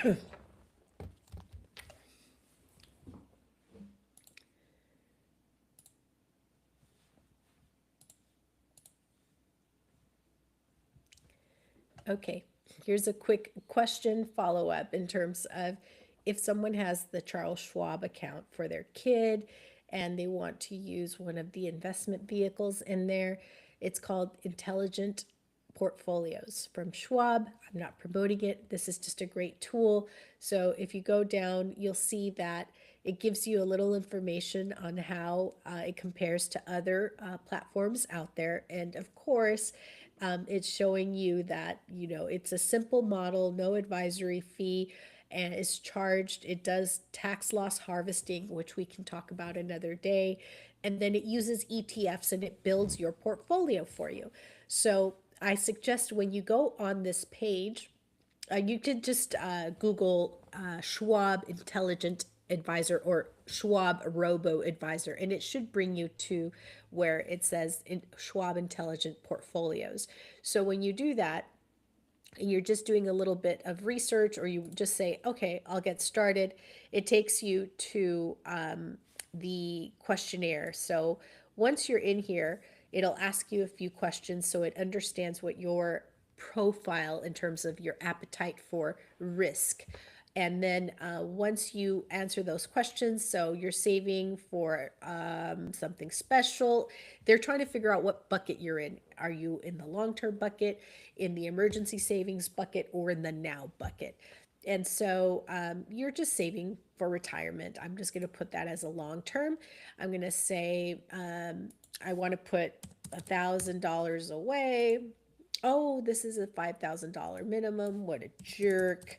Okay, here's a quick question follow-up in terms of if someone has the Charles Schwab account for their kid and they want to use one of the investment vehicles in there, it's called Intelligent Portfolios from Schwab. I'm not promoting it. This is just a great tool. So if you go down, you'll see that it gives you a little information on how it compares to other platforms out there. And of course, it's showing you that, it's a simple model, no advisory fee, and it's charged. It does tax loss harvesting, which we can talk about another day. And then it uses ETFs and it builds your portfolio for you. So I suggest when you go on this page, you could just Google Schwab Intelligent Advisor or Schwab Robo Advisor, and it should bring you to where it says Schwab Intelligent Portfolios. So when you do that, and you're just doing a little bit of research, or you just say, okay, I'll get started, it takes you to the questionnaire. So once you're in here, it'll ask you a few questions so it understands what your profile in terms of your appetite for risk. And then once you answer those questions, so you're saving for something special, they're trying to figure out what bucket you're in. Are you in the long term bucket, in the emergency savings bucket, or in the now bucket? And so you're just saving for retirement. I'm just going to put that as a long term. I'm going to say I want to put $1,000 away. Oh, this is a $5,000 minimum. What a jerk.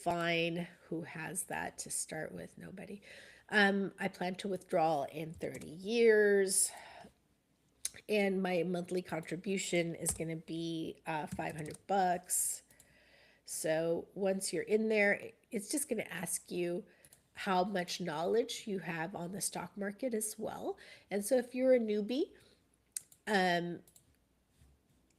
Fine. Who has that to start with? Nobody. I plan to withdraw in 30 years. And my monthly contribution is going to be $500. So once you're in there, it's just going to ask you how much knowledge you have on the stock market as well. And so if you're a newbie,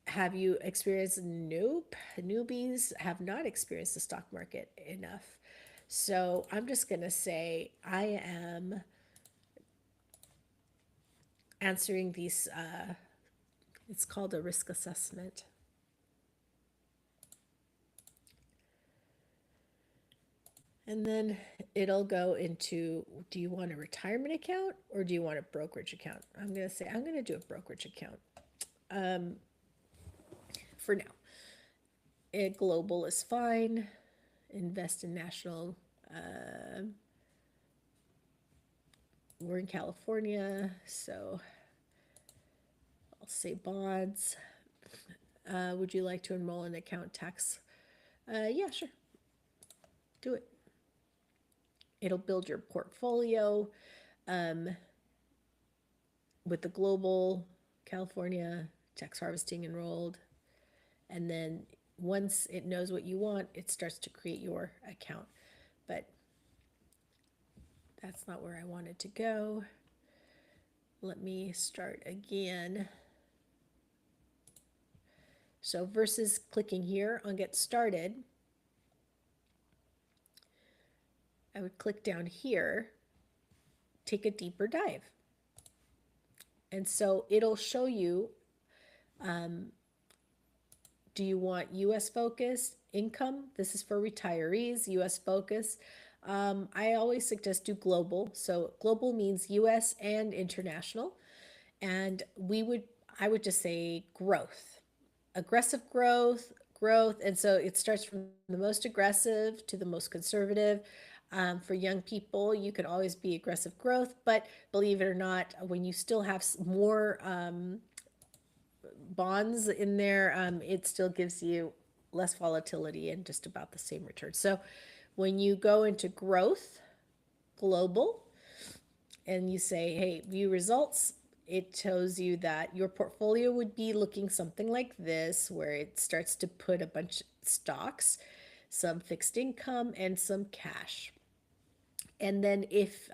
have you experienced? Nope. Newbies have not experienced the stock market enough. So I'm just going to say I am answering these, it's called a risk assessment. And then it'll go into, do you want a retirement account or do you want a brokerage account? I'm going to say, I'm going to do a brokerage account for now. Global is fine. Invest in national. We're in California, so I'll say bonds. Would you like to enroll in account tax? Yeah, sure. Do it. It'll build your portfolio with the global, California, tax harvesting enrolled. And then once it knows what you want, it starts to create your account. But that's not where I wanted to go. Let me start again. So versus clicking here on get started, I would click down here, take a deeper dive. And so it'll show you, do you want US focused income? This is for retirees, US focus. I always suggest do global. So global means US and international. And I would just say growth, aggressive growth, growth. And so it starts from the most aggressive to the most conservative. For young people, you can always be aggressive growth, but believe it or not, when you still have more bonds in there, it still gives you less volatility and just about the same return. So when you go into growth, global, and you say, hey, view results, it shows you that your portfolio would be looking something like this, where it starts to put a bunch of stocks, some fixed income, and some cash. And then if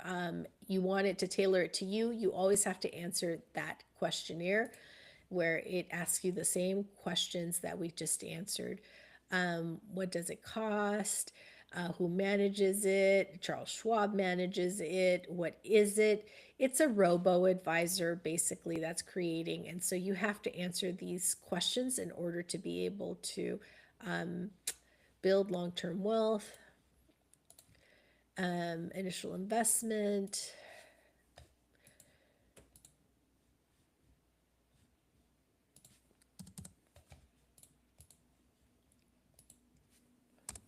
you want it to tailor it to you, you always have to answer that questionnaire where it asks you the same questions that we just answered. What does it cost? who manages it. Charles Schwab manages it. What is it? It's a robo advisor, basically, that's creating. And so you have to answer these questions in order to be able to build long term wealth, initial investment.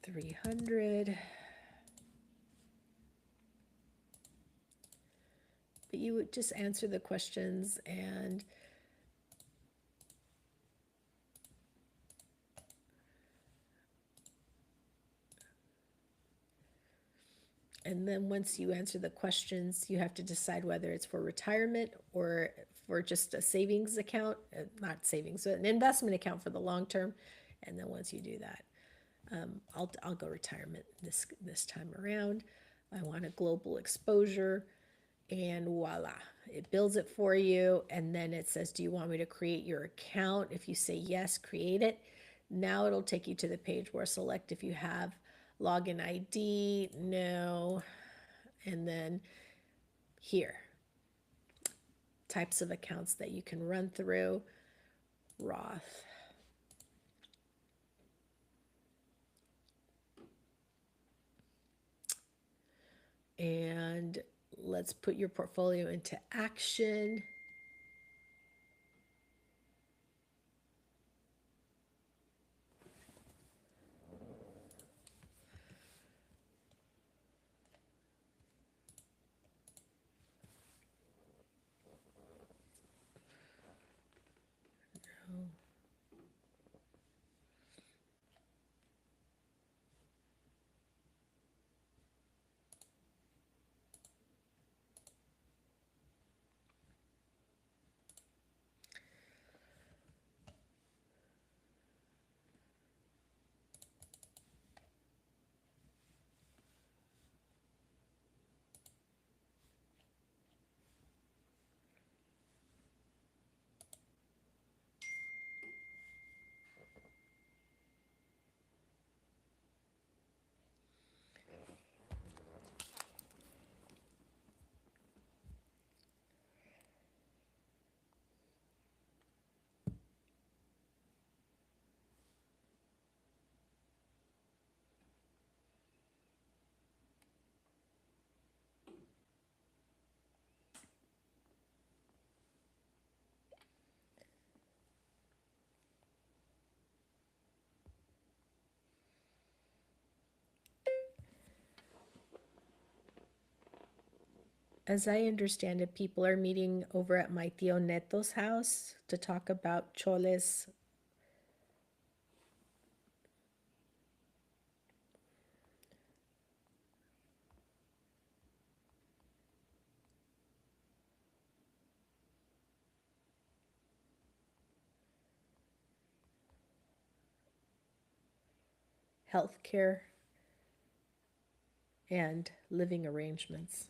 $300. But you would just answer the questions and then once you answer the questions, you have to decide whether it's for retirement or for just a savings account, not savings, but an investment account for the long term. And then once you do that, I'll go retirement this time around. I want a global exposure, and voila, it builds it for you. And then it says, do you want me to create your account? If you say yes, create it. Now it'll take you to the page where select if you have login ID, no, and then here, types of accounts that you can run through, Roth. And let's put your portfolio into action. As I understand it, people are meeting over at my Tio Neto's house to talk about Chole's health care and living arrangements.